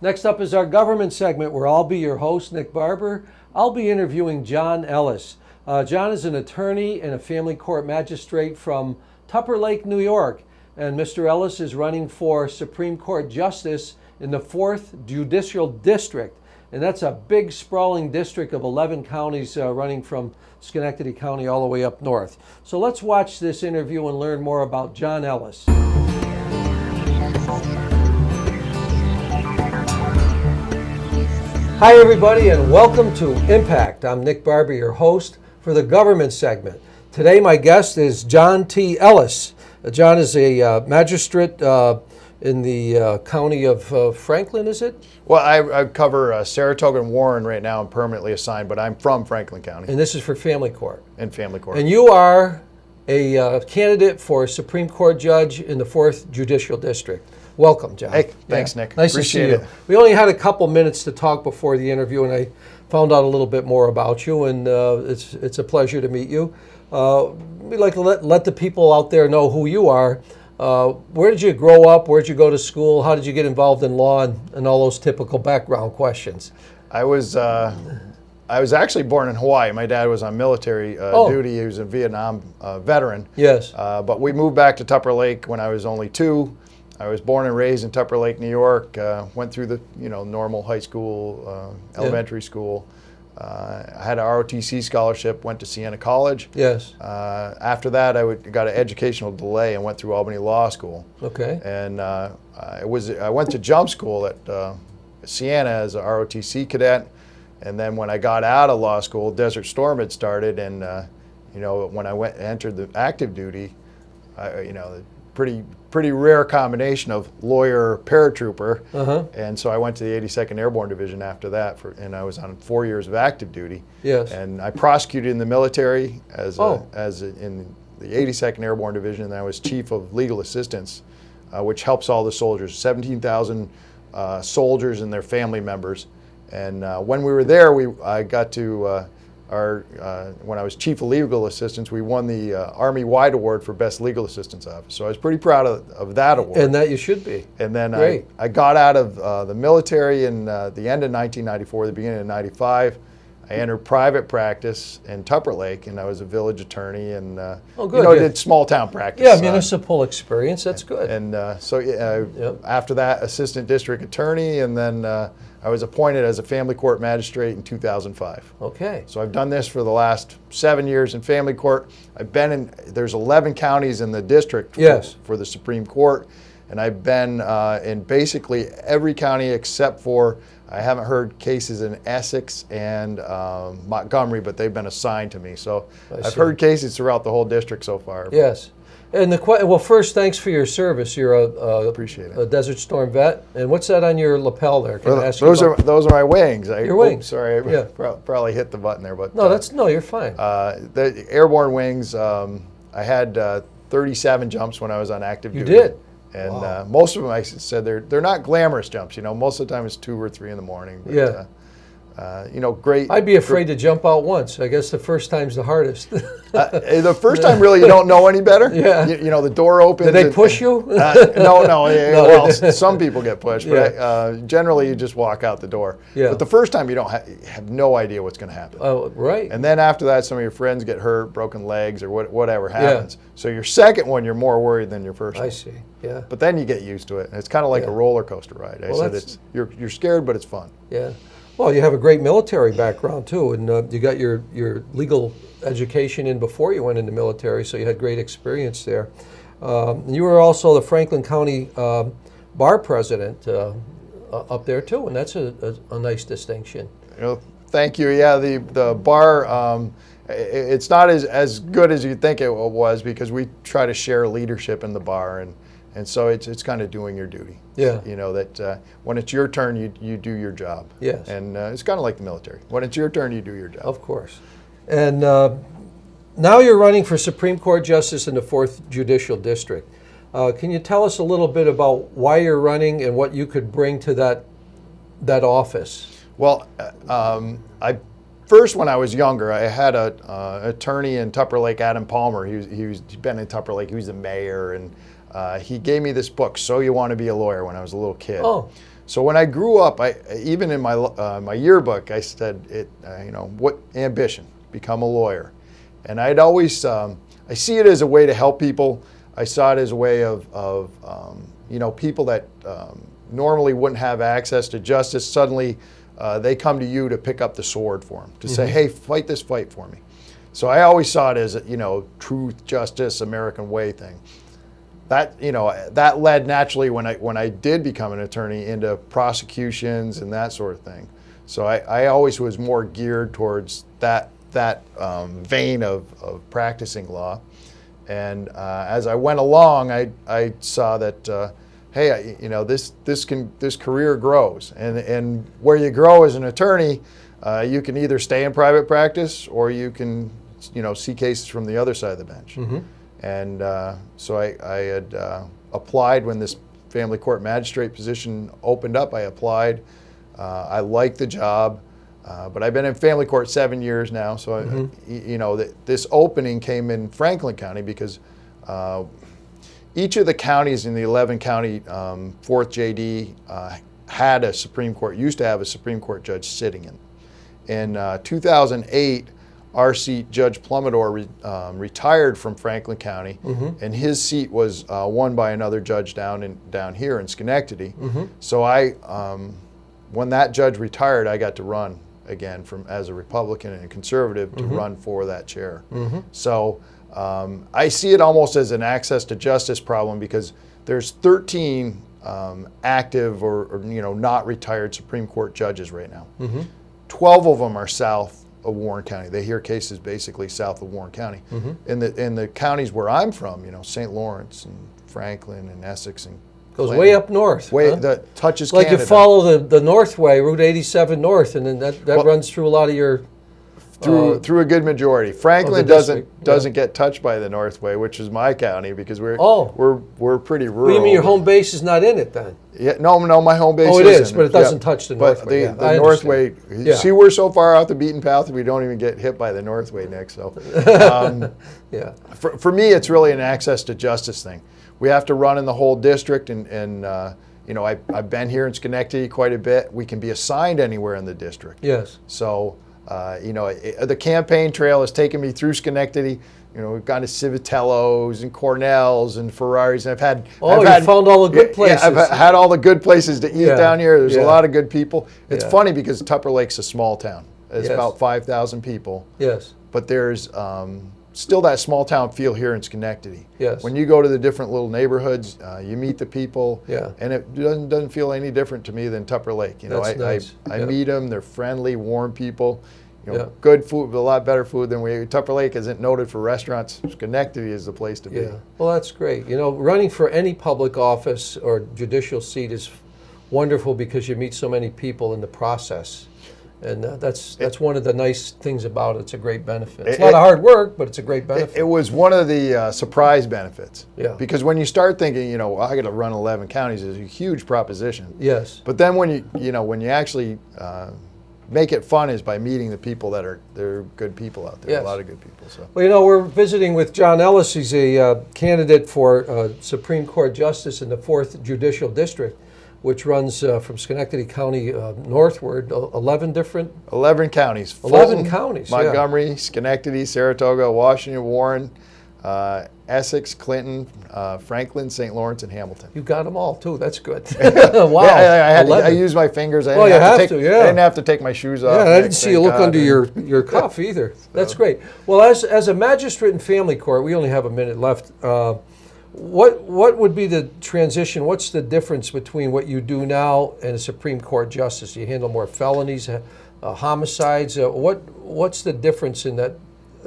Next up is our government segment where I'll be your host, Nick Barber. I'll be interviewing John Ellis. John is an attorney and a family court magistrate from Tupper Lake, New York. And Mr. Ellis is running for Supreme Court Justice in the 4th Judicial District. And that's a big sprawling district of 11 counties running from Schenectady County all the way up north. So let's watch this interview and learn more about John Ellis. Hi everybody and welcome to Impact. I'm Nick Barber, your host for the government segment. Today my guest is John T. Ellis. John is a magistrate in the county of Franklin, is it? Well, I cover Saratoga and Warren right now. I'm permanently assigned, but I'm from Franklin County. And this is for family court. And family court. And you are a candidate for Supreme Court judge in the 4th Judicial District. Welcome, John. Hey, thanks, Nick. Nice Appreciate to see you. it. We only had a couple minutes to talk before the interview, and I found out a little bit more about you, and it's a pleasure to meet you. We'd like to let the people out there know who you are. Where did you grow up? Where did you go to school? How did you get involved in law, and all those typical background questions? I was actually born in Hawaii. My dad was on military duty. He was a Vietnam veteran. Yes. But we moved back to Tupper Lake when I was only 2. I was born and raised in Tupper Lake, New York. Went through the normal high school, elementary school. I had an ROTC scholarship. Went to Siena College. Yes. After that, I got an educational delay and went through Albany Law School. Okay. And I went to jump school at Siena as a ROTC cadet. And then when I got out of law school, Desert Storm had started, and when I entered the active duty, the pretty rare combination of lawyer paratrooper, and so I went to the 82nd Airborne Division after that, and I was on 4 years of active duty. Yes. And I prosecuted in the military in the 82nd Airborne Division, and I was chief of legal assistance, which helps all the soldiers, 17,000 soldiers and their family members. And when we were there, I got to when I was chief of legal assistance, we won the Army-wide award for best legal assistance officer. So I was pretty proud of that award. And that you should be. And then I got out of the military in the end of 1994, the beginning of 95. I entered private practice in Tupper Lake, and I was a village attorney, and did small town practice. Yeah, municipal experience. That's good. And after that, assistant district attorney, and then I was appointed as a family court magistrate in 2005. Okay. So I've done this for the last 7 years in family court. I've been there's 11 counties in the district for the Supreme Court, and I've been in basically every county except for, I haven't heard cases in Essex and Montgomery, but they've been assigned to me. So I've heard cases throughout the whole district so far. Yes. And first, thanks for your service. You're Appreciate it. a Desert Storm vet. And what's that on your lapel there? Can I ask those are my wings. Your wings. Sorry, I probably hit the button there, but no, you're fine. The airborne wings. I had 37 jumps when I was on active duty. You did. And most of them, I said, they're not glamorous jumps. Most of the time it's 2 or 3 in the morning. But, great. I'd be afraid to jump out once. I guess the first time's the hardest. The first time, really, you don't know any better. Yeah. The door opens. Did they push you? No. Well, some people get pushed, but generally you just walk out the door. Yeah. But the first time, you don't have no idea what's going to happen. Oh, right. And then after that, some of your friends get hurt, broken legs, or whatever happens. Yeah. So your second one, you're more worried than your first one. I see. Yeah. But then you get used to it. It's kind of like a roller coaster ride. I said you're scared, but it's fun. Yeah. Well, you have a great military background too, and you got your legal education in before you went into military, so you had great experience there. You were also the Franklin County bar president up there too, and that's a nice distinction. Thank you. Yeah, the bar. It's not as good as you think it was, because we try to share leadership in the bar, and so it's kind of doing your duty. Yeah. That when it's your turn, you do your job. Yes. And it's kind of like the military. When it's your turn, you do your job. Of course. And now you're running for Supreme Court Justice in the 4th Judicial District. Can you tell us a little bit about why you're running and what you could bring to that office? Well, First, when I was younger, I had an attorney in Tupper Lake, Adam Palmer. He'd been in Tupper Lake. He was the mayor, and he gave me this book, So You Want to Be a Lawyer, when I was a little kid. Oh. So when I grew up, even in my yearbook, I said, what ambition? Become a lawyer. And I'd always, I see it as a way to help people. I saw it as a way of people that normally wouldn't have access to justice. Suddenly, they come to you to pick up the sword for them, to say, hey, fight this fight for me. So I always saw it as truth, justice, American way thing. That led naturally when I did become an attorney into prosecutions and that sort of thing. So I always was more geared towards that vein of practicing law. And as I went along, I saw that hey, this career grows, and where you grow as an attorney, you can either stay in private practice or you can see cases from the other side of the bench. Mm-hmm. And so I had applied when this family court magistrate position opened up. I applied. I liked the job, but I've been in family court 7 years now. So this opening came in Franklin County because each of the counties in the 11 county 4th JD had a Supreme Court, used to have a Supreme Court judge sitting in. In 2008, our seat, Judge Plumidor, retired from Franklin County, and his seat was won by another judge down here in Schenectady. So when that judge retired, I got to run again as a Republican and a conservative to run for that chair. So I see it almost as an access to justice problem because there's 13 active or not retired Supreme Court judges right now. 12 of them are south of Warren County. They hear cases basically south of Warren County. In the counties where I'm from, St. Lawrence and Franklin and Essex and goes way up north. That touches like Canada. You follow the Northway, Route 87 North, and then that runs through a lot of your through a good majority. Franklin doesn't get touched by the Northway, which is my county, because we're pretty rural. What do you mean your home base is not in it then? Yeah, no, my home base it isn't. is, but it doesn't touch the Northway. But the Northway, see, we're so far off the beaten path that we don't even get hit by the Northway, Nick. So, for me, it's really an access to justice thing. We have to run in the whole district, and I've been here in Schenectady quite a bit. We can be assigned anywhere in the district. Yes. So, the campaign trail has taken me through Schenectady. We've gone to Civitello's and Cornell's and Ferraris, and I've found all the good places. Yeah, I've had all the good places to eat down here. There's a lot of good people. It's funny because Tupper Lake's a small town. It's about 5,000 people. Yes. But there's still that small town feel here in Schenectady. Yes. When you go to the different little neighborhoods, you meet the people. Yeah. And it doesn't feel any different to me than Tupper Lake. That's nice. I meet them. They're friendly, warm people. Good food, a lot better food than Tupper Lake isn't noted for restaurants. Schenectady is the place to be. Yeah. Well, that's great. Running for any public office or judicial seat is wonderful because you meet so many people in the process. And that's one of the nice things about it. It's a great benefit. It's a lot of hard work, but it's a great benefit. It was one of the surprise benefits. Yeah. Because when you start thinking, I got to run 11 counties, it's a huge proposition. Yes. But then when you actually make it fun is by meeting the people they're good people out there. Yes. A lot of good people. So. Well, we're visiting with John Ellis. He's a candidate for Supreme Court Justice in the 4th Judicial District, which runs from Schenectady County northward, 11 counties. 11 counties, Montgomery, Schenectady, Saratoga, Washington, Warren, Essex, Clinton, Franklin, St. Lawrence, and Hamilton. You got them all, too. That's good. Wow. I used my fingers. I didn't have to take my shoes off. Yeah, I didn't see you look under your cuff either. That's great. Well, as a magistrate in family court, we only have a minute left. What would be the transition? What's the difference between what you do now and a Supreme Court justice? Do you handle more felonies, homicides? What's the difference in that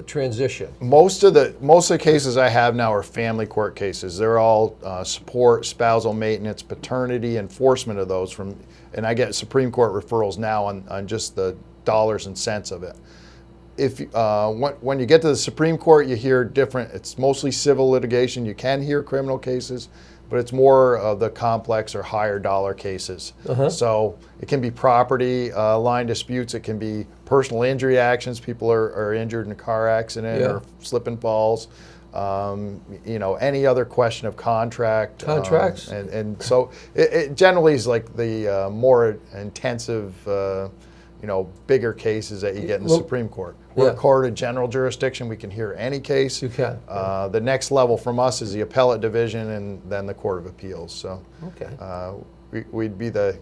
transition? Most of the cases I have now are family court cases. They're all support, spousal maintenance, paternity, enforcement of those and I get Supreme Court referrals now on just the dollars and cents of it. When you get to the Supreme Court, you hear different. It's mostly civil litigation. You can hear criminal cases, but it's more of the complex or higher dollar cases. So it can be property line disputes. It can be personal injury actions. People are injured in a car accident or slip and falls. you know, any other question of Contracts. and so it generally is like the more intensive, you know, bigger cases that you get in the Supreme Court. We're a court of general jurisdiction. We can hear any case. You can. The next level from us is the appellate division and then the Court of Appeals. So we'd be the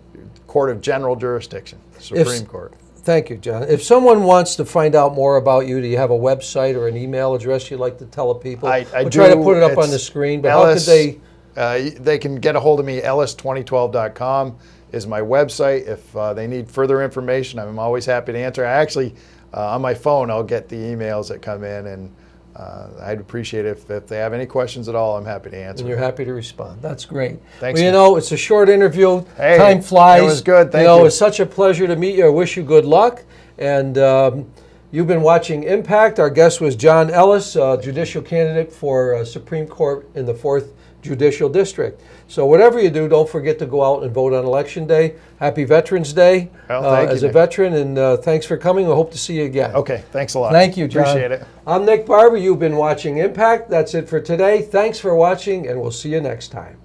Court of General Jurisdiction, Supreme Court. Thank you, John. If someone wants to find out more about you, do you have a website or an email address you'd like to tell people? We'll try to put it up on the screen, but Ellis, how could they? They can get a hold of me. Ellis2012.com is my website. If they need further information, I'm always happy to answer. I actually, on my phone, I'll get the emails that come in, and I'd appreciate it if they have any questions at all. I'm happy to answer. And you're happy to respond. That's great. Thanks. Well, you know, it's a short interview. Hey, time flies. It was good. Thank you. You know, it's such a pleasure to meet you. I wish you good luck. And you've been watching Impact. Our guest was John Ellis, judicial candidate for Supreme Court in the 4th Judicial District. So whatever you do, don't forget to go out and vote on Election Day. Happy Veterans Day as a veteran, and thanks for coming. We hope to see you again. Okay, thanks a lot. Thank you, John. Appreciate it. I'm Nick Barber. You've been watching Impact. That's it for today. Thanks for watching, and we'll see you next time.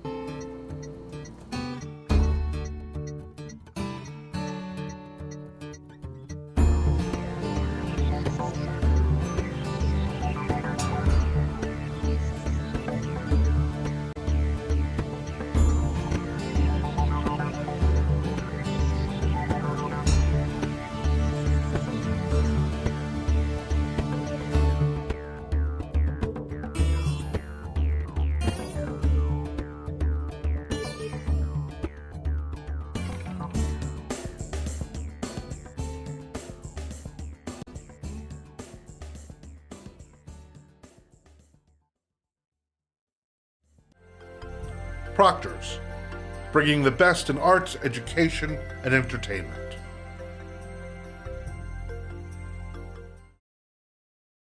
Proctors, bringing the best in arts, education, and entertainment.